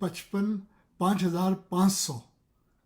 5,500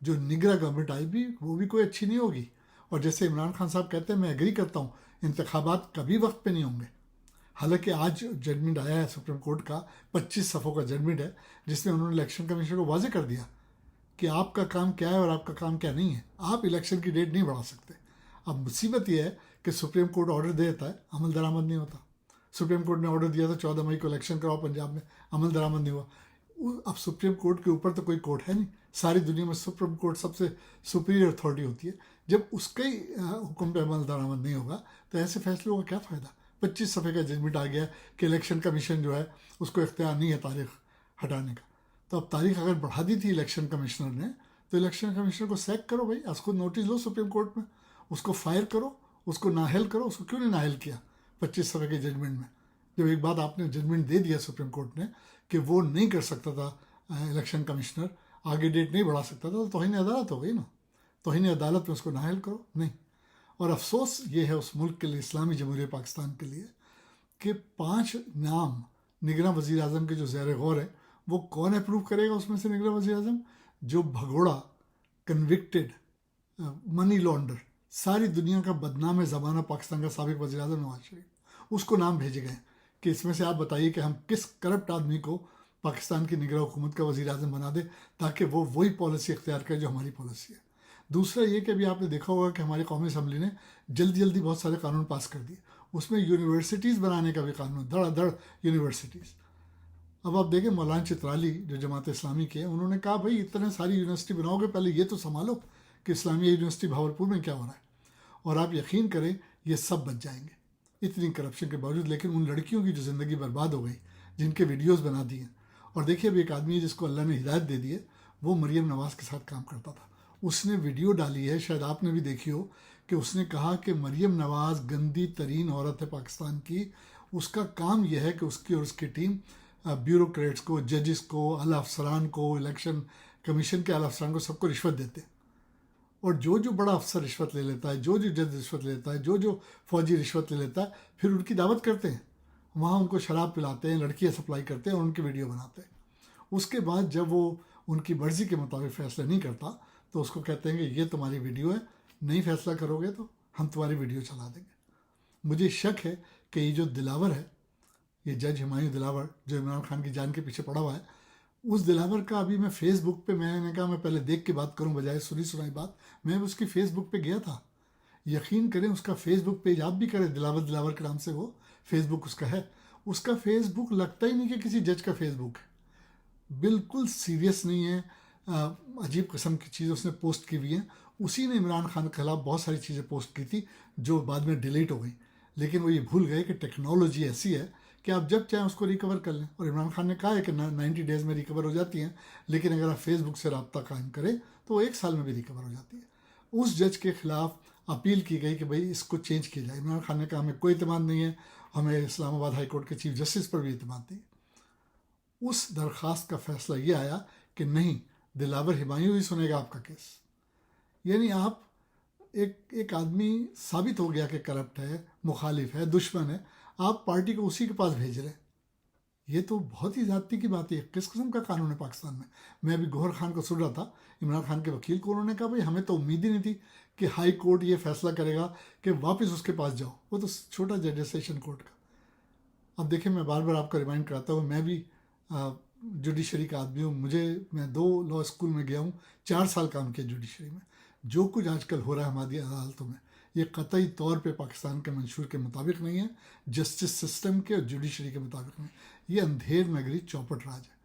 جو نگراں گورنمنٹ آئی بھی وہ بھی کوئی اچھی نہیں ہوگی. اور جیسے عمران خان صاحب کہتے ہیں، میں ایگری کرتا ہوں، انتخابات کبھی وقت پہ نہیں ہوں گے. حالانکہ آج ججمنٹ آیا ہے سپریم کورٹ کا، 25 صفحوں کا ججمنٹ ہے، جس میں انہوں نے الیکشن کمیشن کو واضح کر دیا کہ آپ کا کام کیا ہے اور آپ کا کام کیا نہیں ہے. آپ الیکشن کی ڈیٹ نہیں بڑھا سکتے. اب مصیبت یہ ہے کہ سپریم کورٹ آرڈر دے دیتا ہے، عمل درآمد نہیں ہوتا. سپریم کورٹ نے آرڈر دیا تھا 14 مئی کو الیکشن کراؤ پنجاب میں، عمل درآمد نہیں ہوا. اب سپریم کورٹ کے اوپر تو کوئی کورٹ ہے نہیں. ساری دنیا میں سپریم کورٹ سب سے سپیریئر اتھارٹی ہوتی ہے. جب اس کے حکم پہ عمل درآمد نہیں ہوگا تو ایسے فیصلوں کا کیا فائدہ. 25 صفحے کا ججمنٹ آ گیا کہ الیکشن کمیشن جو ہے اس کو اختیار نہیں ہے تاریخ ہٹانے کا. تو اب تاریخ اگر بڑھا دی تھی الیکشن کمشنر نے تو الیکشن کمشنر کو سیک کرو بھائی، اس کو نوٹس لو سپریم کورٹ میں، اس کو فائر کرو، اس کو نااہل کرو. اس کو کیوں نہیں نااہل کیا 25 صفحے کے ججمنٹ میں؟ جب ایک بات آپ نے ججمنٹ دے دیا سپریم کورٹ نے کہ وہ نہیں کر سکتا تھا الیکشن کمشنر، آگے ڈیٹ نہیں بڑھا سکتا تھا، تو توہین عدالت ہو گئی نا. توہین عدالت میں اس کو نااہل کرو نہیں. اور افسوس یہ ہے اس ملک کے لیے، اسلامی جمہوریہ پاکستان کے لیے، کہ 5 نام نگراں وزیر اعظم کے جو زیر غور ہے، وہ کون اپروو کرے گا اس میں سے نگراں وزیر اعظم؟ جو بھگوڑا، کنوکٹڈ منی لانڈر، ساری دنیا کا بدنام زمانہ پاکستان کا سابق وزیر اعظم نواز شریف. اس کو نام بھیجے گئے کہ اس میں سے آپ بتائیے کہ ہم کس کرپٹ آدمی کو پاکستان کی نگراں حکومت کا وزیر اعظم بنا دے تاکہ وہ وہی پالیسی اختیار کرے جو ہماری پالیسی ہے. دوسرا یہ کہ ابھی آپ نے دیکھا ہوگا کہ ہماری قومی اسمبلی نے جلدی بہت سارے قانون پاس کر دیے. اس میں یونیورسٹیز بنانے کا بھی قانون، دھڑا دھڑ یونیورسٹیز. اب آپ دیکھیں مولانا چترالی جو جماعت اسلامی کے ہیں، انہوں نے کہا بھائی اتنے ساری یونیورسٹی بناؤ گے، پہلے یہ تو سنبھالو کہ اسلامیہ یونیورسٹی بھاولپور میں کیا ہو رہا ہے. اور آپ یقین کریں یہ سب بچ جائیں گے اتنی کرپشن کے باوجود. لیکن ان لڑکیوں کی جو زندگی برباد ہو گئی، جن کے ویڈیوز بنا دیے. اور دیکھیے ابھی ایک آدمی ہے جس کو اللہ نے ہدایت دے دی ہے، وہ مریم نواز کے ساتھ کام کرتا تھا. اس نے ویڈیو ڈالی ہے، شاید آپ نے بھی دیکھی ہو، کہ اس نے کہا کہ مریم نواز گندی ترین عورت ہے پاکستان کی. اس کا کام یہ ہے کہ اس کی اور اس کی ٹیم بیوروکریٹس کو، ججز کو، اعلیٰ افسران کو، الیکشن کمیشن کے اعلیٰ افسران کو، سب کو رشوت دیتے. اور جو بڑا افسر رشوت لے لیتا ہے، جو جج رشوت لے لیتا ہے، جو فوجی رشوت لے لیتا ہے، پھر ان کی دعوت کرتے ہیں، وہاں ان کو شراب پلاتے ہیں، لڑکیاں سپلائی کرتے ہیں اور ان کی ویڈیو بناتے ہیں. اس کے بعد جب وہ ان کی مرضی کے مطابق فیصلہ نہیں کرتا تو اس کو کہتے ہیں کہ یہ تمہاری ویڈیو ہے، نہیں فیصلہ کرو گے تو ہم تمہاری ویڈیو چلا دیں گے. مجھے شک ہے کہ یہ جو دلاور ہے، یہ جج ہمایوں دلاور جو عمران خان کی جان کے پیچھے پڑا ہوا ہے، اس دلاور کا ابھی میں فیس بک پہ، میں نے کہا میں پہلے دیکھ کے بات کروں بجائے سنائی بات. میں اس کی فیس بک پہ گیا تھا. یقین کریں اس کا فیس بک پیج آپ بھی کریں، دلاور کے نام سے وہ فیس بک اس کا ہے. اس کا فیس بک لگتا ہی نہیں کہ کسی جج کا فیس بک ہے. بالکل سیریس نہیں ہے. عجیب قسم کی چیزیں اس نے پوسٹ کی ہوئی ہیں. اسی نے عمران خان کے خلاف بہت ساری چیزیں پوسٹ کی تھی جو بعد میں ڈیلیٹ ہو گئی. لیکن وہ یہ بھول گئے کہ ٹیکنالوجی ایسی ہے کہ آپ جب چاہیں اس کو ریکور کر لیں. اور عمران خان نے کہا ہے کہ 90 ڈیز میں ریکور ہو جاتی ہیں، لیکن اگر آپ فیس بک سے رابطہ قائم کریں تو وہ 1 سال میں بھی ریکور ہو جاتی ہے. اس جج کے خلاف اپیل کی گئی کہ بھائی اس کو چینج کیا جائے. عمران خان نے کہا ہمیں کوئی اعتماد نہیں ہے، ہمیں اسلام آباد ہائی کورٹ کے چیف جسٹس پر بھی اعتماد نہیں. اس درخواست کا فیصلہ یہ آیا کہ نہیں، دلاور ہمایوں ہی سنے گا آپ کا کیس. یعنی آپ ایک آدمی ثابت ہو گیا کہ کرپٹ ہے، مخالف ہے، دشمن ہے، آپ پارٹی کو اسی کے پاس بھیج رہے. یہ تو بہت ہی زیادتی کی بات ہے. کس قسم کا قانون ہے پاکستان میں؟ میں ابھی گوہر خان کو سن رہا تھا، عمران خان کے وکیل کو. انہوں نے کہا بھائی ہمیں تو امید ہی نہیں تھی کہ ہائی کورٹ یہ فیصلہ کرے گا کہ واپس اس کے پاس جاؤ. وہ تو چھوٹا جج ہے سیشن کورٹ کا. اب دیکھیں میں بار بار آپ کو ریمائنڈ کراتا ہوں، میں بھی جوڈیشری کا آدمی ہوں. میں 2 لاء اسکول میں گیا ہوں، 4 سال کام کیا جوڈیشری میں. جو کچھ آج کل ہو رہا ہے ہماری عدالتوں میں، یہ قطعی طور پہ پاکستان کے منشور کے مطابق نہیں ہے، جسٹس سسٹم کے اور جوڈیشری کے مطابق نہیں. یہ اندھیر نگری چوپٹ راج ہے.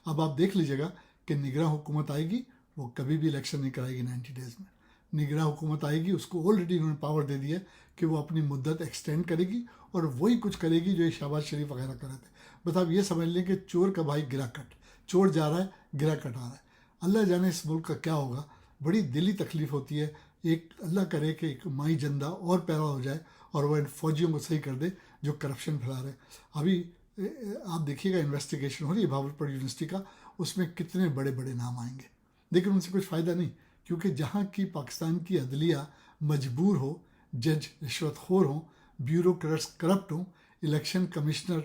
اب آپ دیکھ لیجیے گا کہ نگراں حکومت آئے گی، وہ کبھی بھی الیکشن نہیں کرائے گی 90 ڈیز میں. نگراں حکومت آئے گی، اس کو آلریڈی انہوں نے پاور دے دی ہے کہ وہ اپنی مدت ایکسٹینڈ کرے گی اور وہی کچھ کرے گی جو یہ شہباز شریف وغیرہ کر رہے تھے. بس آپ یہ سمجھ لیں کہ چور کا بھائی گرا کٹ، چور جا رہا ہے گرا کٹ آ رہا ہے. اللہ جانے اس ملک کا کیا ہوگا. بڑی دلی تکلیف ہوتی ہے. ایک اللہ کرے کہ ایک مائی جندہ اور پیدا ہو جائے اور وہ ان فوجیوں کو صحیح کر دے جو کرپشن پھیلا رہے. ابھی آپ دیکھیے گا انویسٹیگیشن ہو رہی ہے بھاولپور یونیورسٹی کا، اس میں کتنے بڑے بڑے نام آئیں گے، لیکن ان سے کچھ فائدہ نہیں. کیونکہ جہاں کی پاکستان کی عدلیہ مجبور ہو، جج رشوت خور ہوں، بیوروکریٹس کرپٹ ہوں، الیکشن کمشنر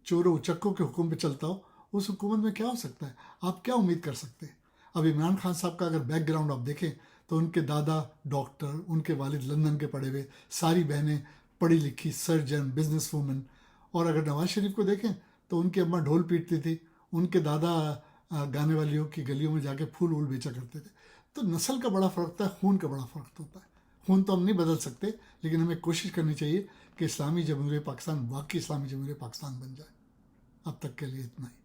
چوروں اچکوں کے حکم پہ چلتا ہو، اس حکومت میں کیا ہو سکتا ہے؟ آپ کیا امید کر سکتے ہیں؟ اب عمران خان صاحب کا اگر بیک گراؤنڈ آپ دیکھیں تو ان کے دادا ڈاکٹر، ان کے والد لندن کے پڑھے ہوئے، ساری بہنیں پڑھی لکھی، سرجن، بزنس وومن. اور اگر نواز شریف کو دیکھیں تو ان کی اماں ڈھول پیٹتی تھی، ان کے دادا گانے والیوں کی گلیوں میں جا کے پھول وول بیچا کرتے تھے. تو نسل کا بڑا فرق ہوتا ہے، خون کا بڑا فرق ہوتا ہے. خون تو ہم نہیں بدل سکتے، لیکن ہمیں کوشش کرنی چاہیے کہ اسلامی جمہوریہ پاکستان واقعی اسلامی جمہوریہ پاکستان بن جائے. اب تک کے لیے اتنا ہی.